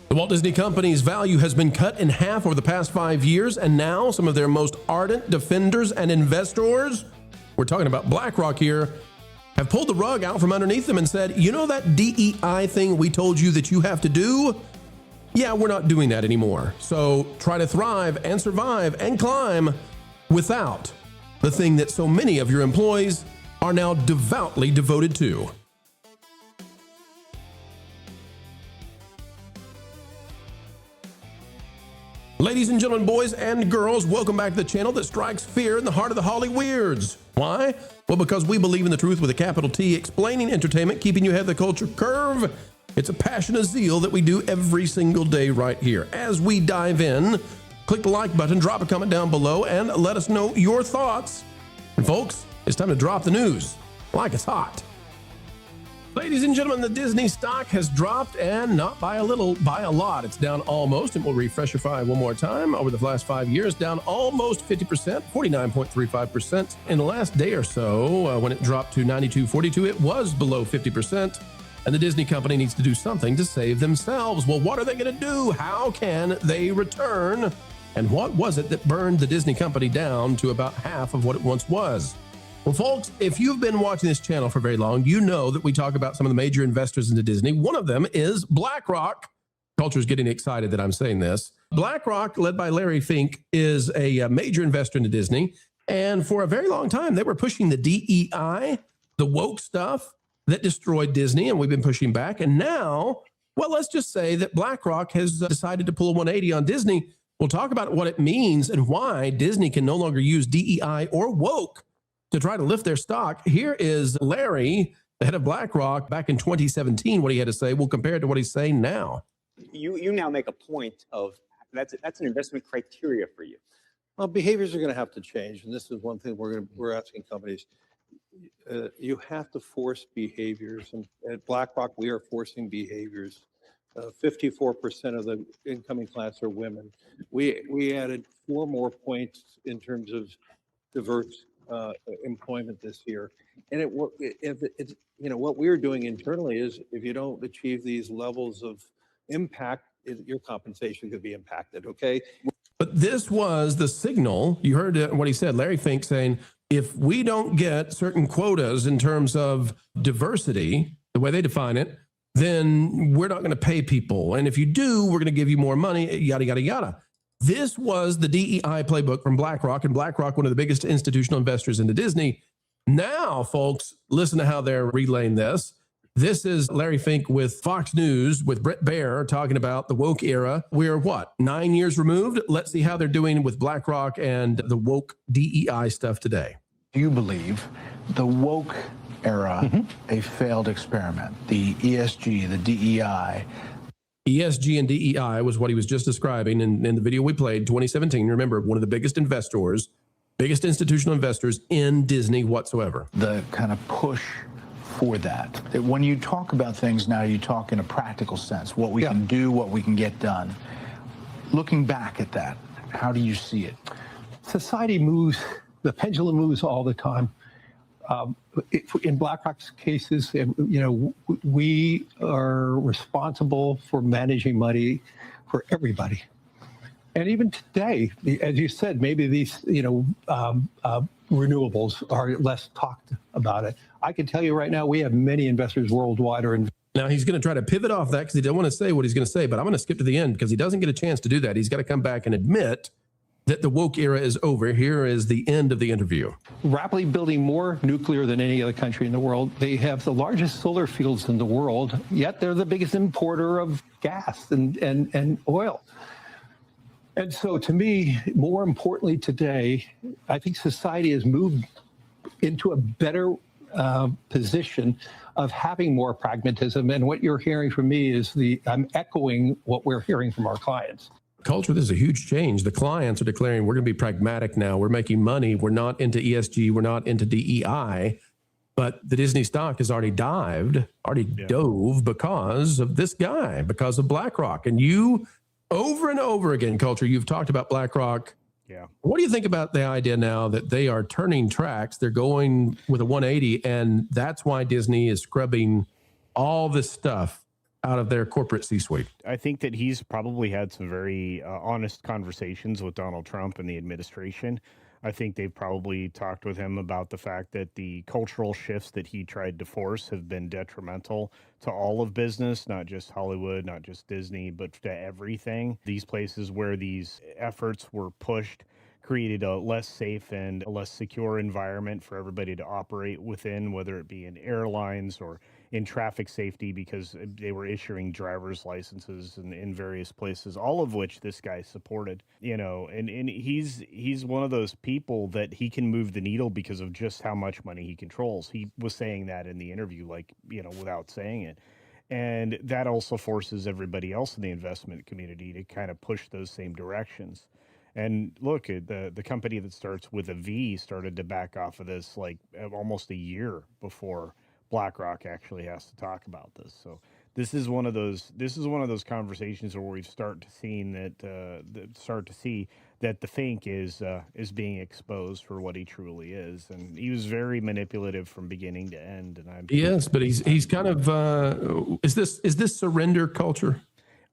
The Walt Disney Company's value has been cut in half over the past 5 years, and now some of their most ardent defenders and investors, we're talking about BlackRock here, have pulled the rug out from underneath them and said, you know that DEI thing we told you that you have to do? Yeah, we're not doing that anymore. So try to thrive and survive and climb without the thing that so many of your employees are now devoutly devoted to. Ladies and gentlemen, boys and girls, welcome back to the channel that strikes fear in the heart of the Holly Weirds. Why? Well, because we believe in the truth with a capital T, explaining entertainment, keeping you ahead of the culture curve. It's a passion, a zeal that we do every single day right here. As we dive in, click the like button, drop a comment down below, and let us know your thoughts. And folks, it's time to drop the news like it's hot. Ladies and gentlemen, the Disney stock has dropped, and not by a little, by a lot. It's down almost, and we'll refreshify one more time, over the last 5 years, down almost 50%, 49.35%. In the last day or so, when it dropped to 92.42, it was below 50%, and the Disney company needs to do something to save themselves. Well, what are they going to do? How can they return? And what was it that burned the Disney company down to about half of what it once was? Well, folks, if you've been watching this channel for very long, you know that we talk about some of the major investors into Disney. One of them is BlackRock. Culture's getting excited that I'm saying this. BlackRock, led by Larry Fink, is a major investor into Disney. And for a very long time, they were pushing the DEI, the woke stuff that destroyed Disney, and we've been pushing back. And now, well, let's just say that BlackRock has decided to pull a 180 on Disney. We'll talk about what it means and why Disney can no longer use DEI or woke to try to lift their stock. Here is Larry, the head of BlackRock, back in 2017, what he had to say. We'll compare it to what he's saying now. You now make a point of that's an investment criteria for you. Well, behaviors are going to have to change, and this is one thing we're asking companies. You have to force behaviors, and at BlackRock we are forcing behaviors. 54% of the incoming class are women. We added 4 more points in terms of diverse employment this year, and it's what we're doing internally is if you don't achieve these levels of impact, your compensation could be impacted. Okay, but this was the signal. You heard what he said, Larry Fink, saying if we don't get certain quotas in terms of diversity, the way they define it, then we're not going to pay people, and if you do, we're going to give you more money, yada yada yada. This was the DEI playbook from BlackRock, and BlackRock, one of the biggest institutional investors into Disney. Now, folks, listen to how they're relaying this. This is Larry Fink with Fox News with Brett Baer talking about the woke era. We're what, 9 years removed? Let's see how they're doing with BlackRock and the woke DEI stuff today. Do you believe the woke era, a failed experiment, the ESG, the DEI, ESG and DEI was what he was just describing in the video we played, 2017. Remember, one of the biggest investors, biggest institutional investors in Disney whatsoever. The kind of push for that. When you talk about things now, you talk in a practical sense, what we can do, what we can get done. Looking back at that, how do you see it? Society moves, the pendulum moves all the time. In BlackRock's cases, we are responsible for managing money for everybody. And even today, as you said, maybe these, renewables are less talked about it. I can tell you right now, we have many investors worldwide Now he's going to try to pivot off that because he doesn't want to say what he's going to say, but I'm going to skip to the end because he doesn't get a chance to do that. He's got to come back and admit that the woke era is over. Here is the end of the interview. Rapidly building more nuclear than any other country in the world. They have the largest solar fields in the world, yet they're the biggest importer of gas and oil. And so to me, more importantly today, I think society has moved into a better position of having more pragmatism. And what you're hearing from me is I'm echoing what we're hearing from our clients. Culture, this is a huge change. The clients are declaring we're going to be pragmatic now. We're making money. We're not into ESG. We're not into DEI. But the Disney stock has already dove because of this guy, because of BlackRock. And you, over and over again, Culture, you've talked about BlackRock. Yeah. What do you think about the idea now that they are turning tracks? They're going with a 180, and that's why Disney is scrubbing all this stuff out of their corporate C-suite. I think that he's probably had some very honest conversations with Donald Trump and the administration. I think they've probably talked with him about the fact that the cultural shifts that he tried to force have been detrimental to all of business, not just Hollywood, not just Disney, but to everything. These places where these efforts were pushed created a less safe and a less secure environment for everybody to operate within, whether it be in airlines or in traffic safety, because they were issuing driver's licenses in various places, all of which this guy supported, and he's one of those people that he can move the needle because of just how much money he controls. He was saying that in the interview, without saying it. And that also forces everybody else in the investment community to kind of push those same directions. And look, the company that starts with a V started to back off of this like almost a year before BlackRock actually has to talk about this. So this is one of those conversations where we start to see that the Fink is being exposed for what he truly is, and he was very manipulative from beginning to end. And yes, but he's kind of is this surrender culture?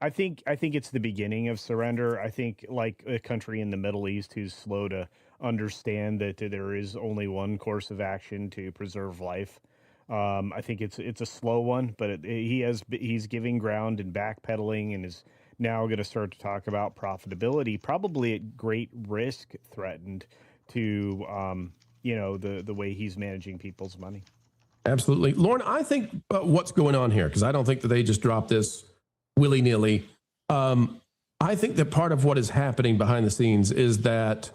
I think it's the beginning of surrender. I think like a country in the Middle East who's slow to understand that there is only one course of action to preserve life. I think it's a slow one, but he's giving ground and backpedaling, and is now going to start to talk about profitability, probably at great risk threatened to the way he's managing people's money. Absolutely, Lauren. I think what's going on here, because I don't think that they just dropped this willy-nilly. I think that part of what is happening behind the scenes is that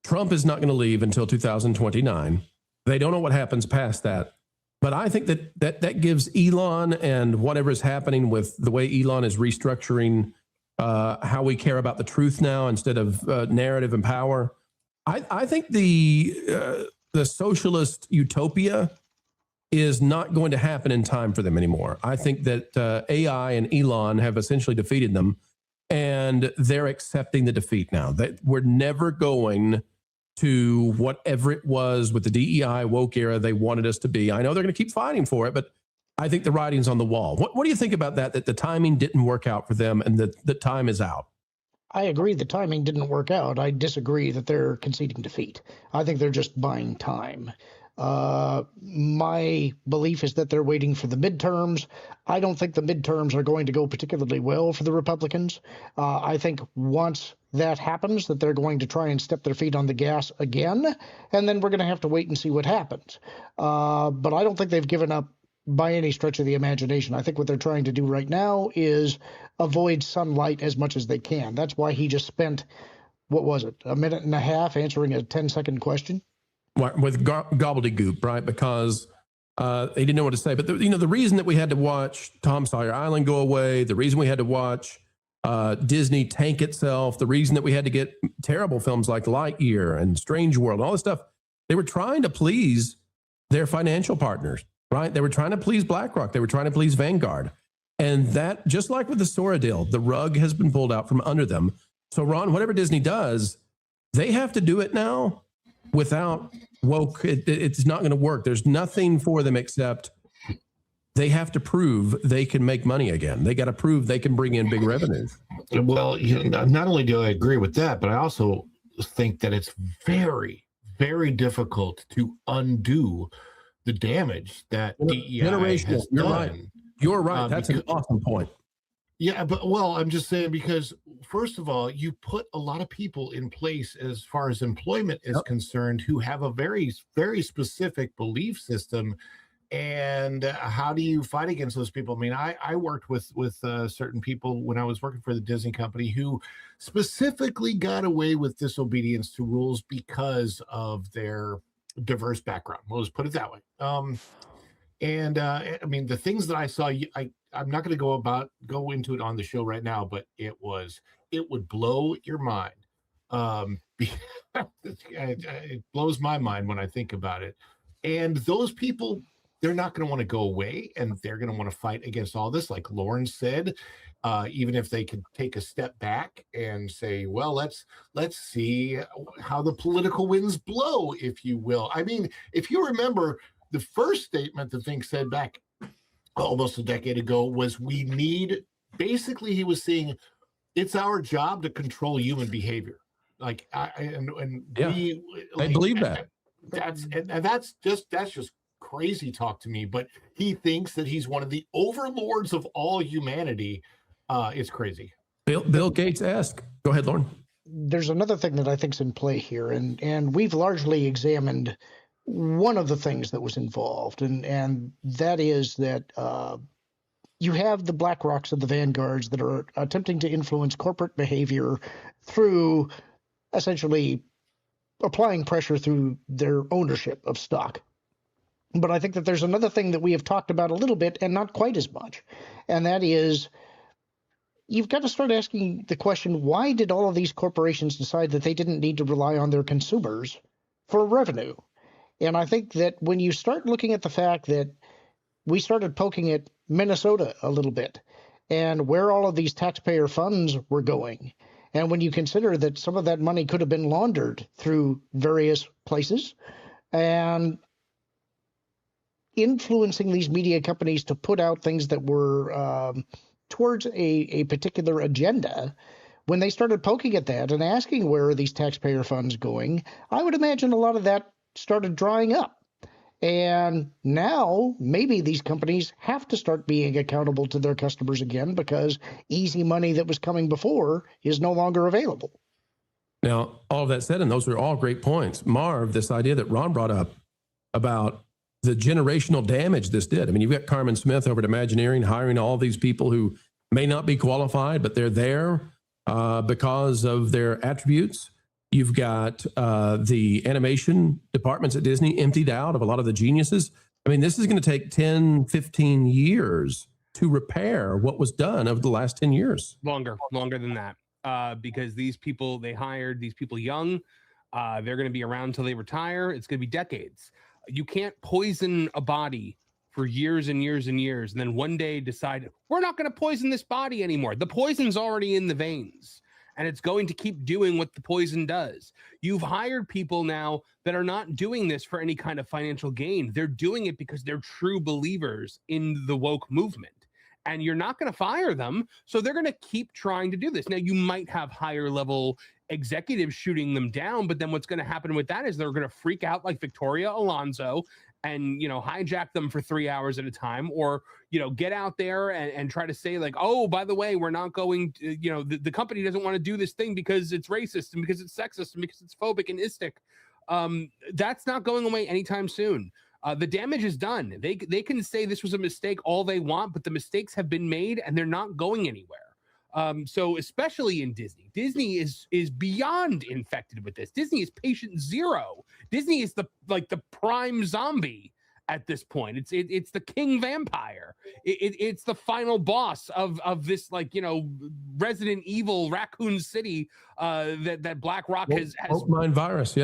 Trump is not going to leave until 2029. They don't know what happens past that. But I think that gives Elon and whatever is happening with the way Elon is restructuring how we care about the truth now instead of narrative and power. I think the socialist utopia is not going to happen in time for them anymore. I think that AI and Elon have essentially defeated them, and they're accepting the defeat now. That we're never going to whatever it was with the DEI woke era they wanted us to be. I know they're going to keep fighting for it, but I think the writing's on the wall. What do you think about that the timing didn't work out for them and that the time is out? I agree the timing didn't work out. I disagree that they're conceding defeat. I think they're just buying time. My belief is that they're waiting for the midterms. I don't think the midterms are going to go particularly well for the Republicans. I think once that happens, that they're going to try and step their feet on the gas again, and then we're going to have to wait and see what happens. But I don't think they've given up by any stretch of the imagination. I think what they're trying to do right now is avoid sunlight as much as they can. That's why he just spent, what was it, a minute and a half answering a 10-second question? With gobbledygook, right? Because they didn't know what to say. But the reason that we had to watch Tom Sawyer Island go away, the reason we had to watch Disney tank itself, the reason that we had to get terrible films like Lightyear and Strange World, all this stuff, they were trying to please their financial partners, right? They were trying to please BlackRock. They were trying to please Vanguard. And that, just like with the Sora deal, the rug has been pulled out from under them. So Ron, whatever Disney does, they have to do it now without woke. It's not going to work. There's nothing for them except they have to prove they can make money again. They got to prove they can bring in big revenues. Well, not only do I agree with that, but I also think that it's very, very difficult to undo the damage that DEI has You're done. right. You're right. That's an awesome point. Yeah, but I'm just saying, because first of all, you put a lot of people in place as far as employment is concerned who have a very, very specific belief system. And how do you fight against those people? I mean, I worked with certain people when I was working for the Disney company who specifically got away with disobedience to rules because of their diverse background. We'll just put it that way. I mean, the things that I saw, I'm not going to go into it on the show right now, but it would blow your mind. It blows my mind when I think about it. And those people, they're not going to want to go away, and they're going to want to fight against all this. Like Lauren said, even if they could take a step back and say, well, let's see how the political winds blow, if you will. I mean, if you remember the first statement that Fink said back almost a decade ago was basically he was saying it's our job to control human behavior. Like I believe that. That's just crazy talk to me. But he thinks that he's one of the overlords of all humanity. It's crazy. Bill Gates-esque. Go ahead, Lauren. There's another thing that I think's in play here, and we've largely examined one of the things that was involved, and that is that you have the BlackRocks and the Vanguards that are attempting to influence corporate behavior through essentially applying pressure through their ownership of stock. But I think that there's another thing that we have talked about a little bit and not quite as much, and that is you've got to start asking the question, why did all of these corporations decide that they didn't need to rely on their consumers for revenue? And I think that when you start looking at the fact that we started poking at Minnesota a little bit and where all of these taxpayer funds were going, and when you consider that some of that money could have been laundered through various places and influencing these media companies to put out things that were towards a particular agenda, when they started poking at that and asking where are these taxpayer funds going, I would imagine a lot of that started drying up. And now maybe these companies have to start being accountable to their customers again because easy money that was coming before is no longer available. Now, all of that said, and those are all great points, Marv, this idea that Ron brought up about the generational damage this did. I mean, you've got Carmen Smith over at Imagineering hiring all these people who may not be qualified, but they're there because of their attributes. You've got the animation departments at Disney emptied out of a lot of the geniuses. I mean, this is going to take 10, 15 years to repair what was done over the last 10 years. Longer than that. Because these people, they hired these people young. They're going to be around until they retire. It's going to be decades. You can't poison a body for years and years and years, and then one day decide, we're not going to poison this body anymore. The poison's already in the veins, and it's going to keep doing what the poison does. You've hired people now that are not doing this for any kind of financial gain. They're doing it because they're true believers in the woke movement. And you're not going to fire them, so they're going to keep trying to do this. Now, you might have higher level executives shooting them down, but then what's going to happen with that is they're going to freak out like Victoria Alonso and, hijack them for 3 hours at a time, or, get out there and try to say like, oh, by the way, we're not going to, the company doesn't want to do this thing because it's racist and because it's sexist and because it's phobic and istic. That's not going away anytime soon. The damage is done. They can say this was a mistake all they want, but the mistakes have been made and they're not going anywhere. So especially in Disney is beyond infected with this. Disney is patient zero. Disney is the prime zombie at this point. It's the king vampire. It's the final boss of this Resident Evil Raccoon City that BlackRock has mind virus,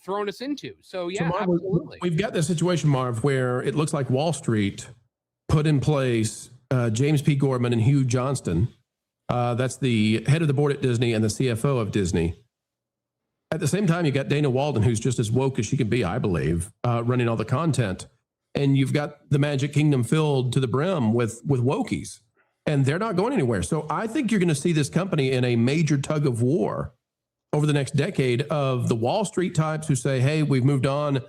thrown us into. So Marv, absolutely. We've got this situation, Marv, where it looks like Wall Street put in place James P. Gorman and Hugh Johnston. That's the head of the board at Disney and the CFO of Disney. At the same time, you got Dana Walden, who's just as woke as she can be, I believe, running all the content. And you've got the Magic Kingdom filled to the brim with wokies, and they're not going anywhere. So I think you're going to see this company in a major tug of war over the next decade of the Wall Street types who say, hey, we've moved on,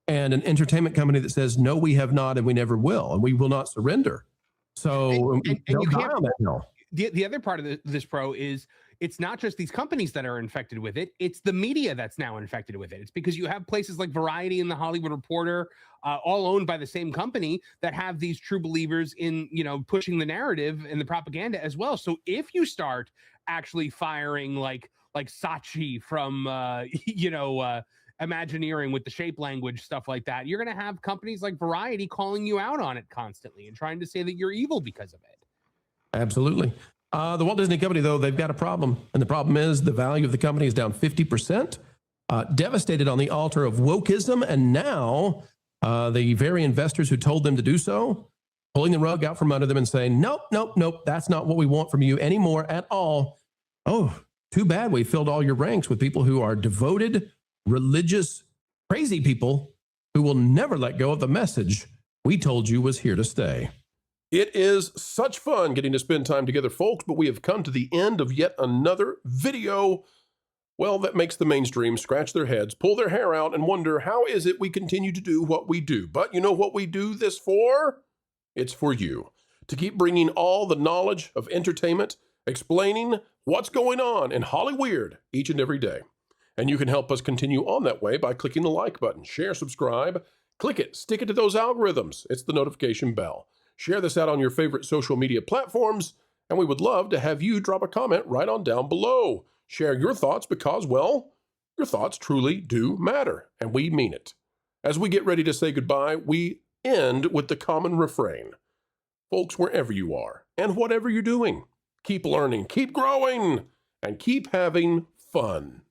and an entertainment company that says, no, we have not, and we never will, and we will not surrender. So and you can't, on that hill. The other part of this, Pro, is it's not just these companies that are infected with it. It's the media that's now infected with it. It's because you have places like Variety and The Hollywood Reporter, all owned by the same company, that have these true believers in, pushing the narrative and the propaganda as well. So if you start actually firing like Saatchi from, Imagineering with the shape language, stuff like that, you're going to have companies like Variety calling you out on it constantly and trying to say that you're evil because of it. Absolutely. The Walt Disney Company, though, they've got a problem. And the problem is the value of the company is down 50%, devastated on the altar of wokeism. And now the very investors who told them to do so, pulling the rug out from under them and saying, nope, that's not what we want from you anymore at all. Oh, too bad we filled all your ranks with people who are devoted, religious, crazy people who will never let go of the message we told you was here to stay. It is such fun getting to spend time together, folks, but we have come to the end of yet another video, well, that makes the mainstream scratch their heads, pull their hair out, and wonder how is it we continue to do what we do. But you know what we do this for? It's for you. To keep bringing all the knowledge of entertainment, explaining what's going on in Hollyweird each and every day. And you can help us continue on that way by clicking the like button, share, subscribe, click it, stick it to those algorithms. It's the notification bell. Share this out on your favorite social media platforms, and we would love to have you drop a comment right on down below. Share your thoughts because, well, your thoughts truly do matter, and we mean it. As we get ready to say goodbye, we end with the common refrain. Folks, wherever you are and whatever you're doing, keep learning, keep growing, and keep having fun.